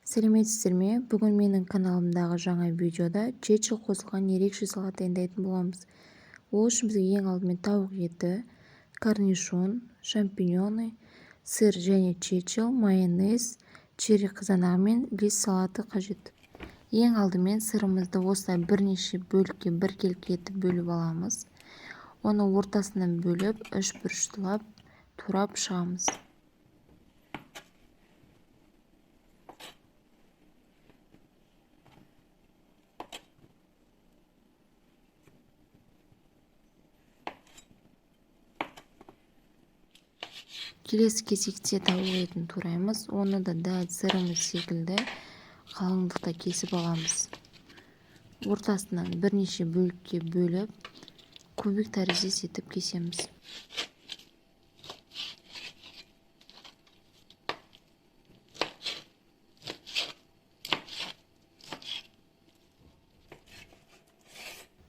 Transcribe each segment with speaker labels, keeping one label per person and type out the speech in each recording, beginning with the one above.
Speaker 1: Сәлеметсіздер ме? Бүгін менің каналымдағы жаңа видеода чечил қосылған ерекше салат дайындайтын боламыз. Ол үшін бізге ең алдымен тауық еті, корнишон, шампиньоны, сыр және чечил, майонез, черри қызанағы мен лист салаты қажет. Ең алдымен сырымызды осылай бірнеше бөлікке біркелкі етіп бөліп аламыз. Оны ортасынан бөліп, үш бұрыштылап, турап шығамыз. Келесі кезекте тауық етін тураймыз. Оны да дәл сырымыз секілді қалыңдықта кесіп аламыз. Ортасынан бірнеше бөлікке бөліп, кубик тәріздес етіп кесеміз.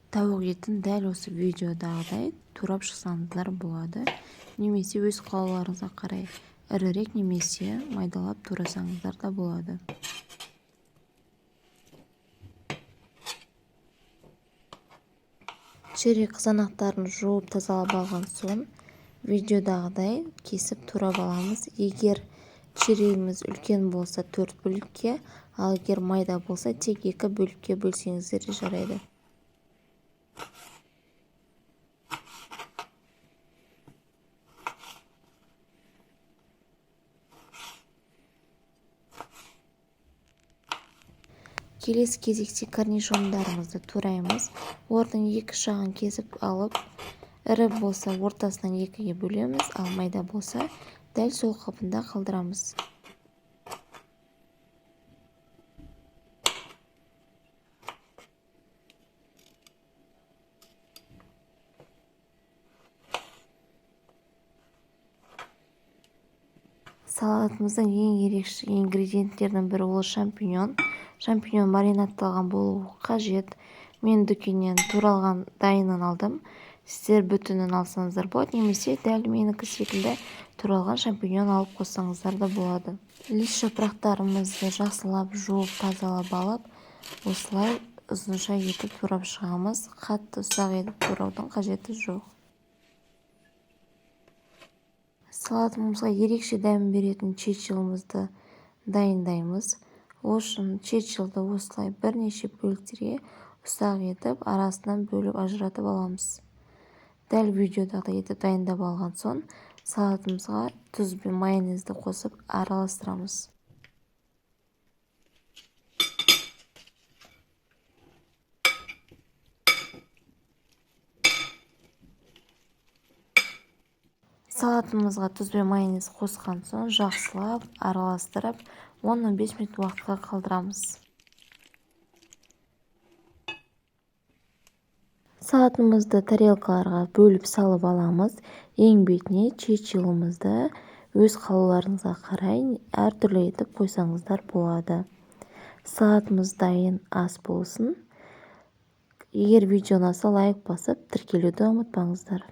Speaker 1: Тауық етін дәл осы видеодағыдай турап шықсаңыздар болады. Немесе өз қалауларыңызға қарай ірірек немесе майдалап турасаңыздар да болады. Черри қызанақтарын жуып тазалап алған соң видеодағыдай кесіп турап аламыз. Егер черрийіміз үлкен болса 4 бөлікке, ал егер майда болса тек 2 бөлікке бөлсеңіздер де жарайды. Келесі кезекте корнишондарымызды тураймыз. Олардың екі жағын кесіп алып, ірі болса ортасынан екіге бөлеміз, ал майда болса дәл сол қалпында қалдырамыз. Салатымыздың ең ерекше ингредиенттердің бірі ол шампиньон. Шампиньон маринадталған болуы қажет. Мен дүкеннен туралған дайынын алдым. Сіздер бүтінін алсаңыздар болады, немесе дәл менікі секілді туралған шампиньон алып қоссаңыздар да болады. Лист жапырақтарымызды жақсылап жуып тазалап алып, осылай ұзынша етіп турап шығамыз. Қатты ұсақ етіп тураудың қажеті жоқ. Салатымызға ерекше дәм беретін чечилімізді дайындаймыз. Ол үшін чечилді осылай бірнеше бөліктерге ұсақ етіп, арасынан бөліп ажыратып аламыз. Дәл видеодағыдай етіп дайындап алған соң, салатымызға тұз бен майонезді қосып араластырамыз. Салатымызға тұз бен майонез қосқан соң жақсылап араластырып, 10-15 минут уақытқа қалдырамыз. Салатымызды тарелкаларға бөліп салып аламыз. Ең бетіне чечилімізді өз қалауларыңызға қарай әртүрлі етіп қойсаңыздар болады. Салатымыз дайын, ас болсын. Егер видео ұнаса лайк басып, тіркелуді ұмытпаңыздар.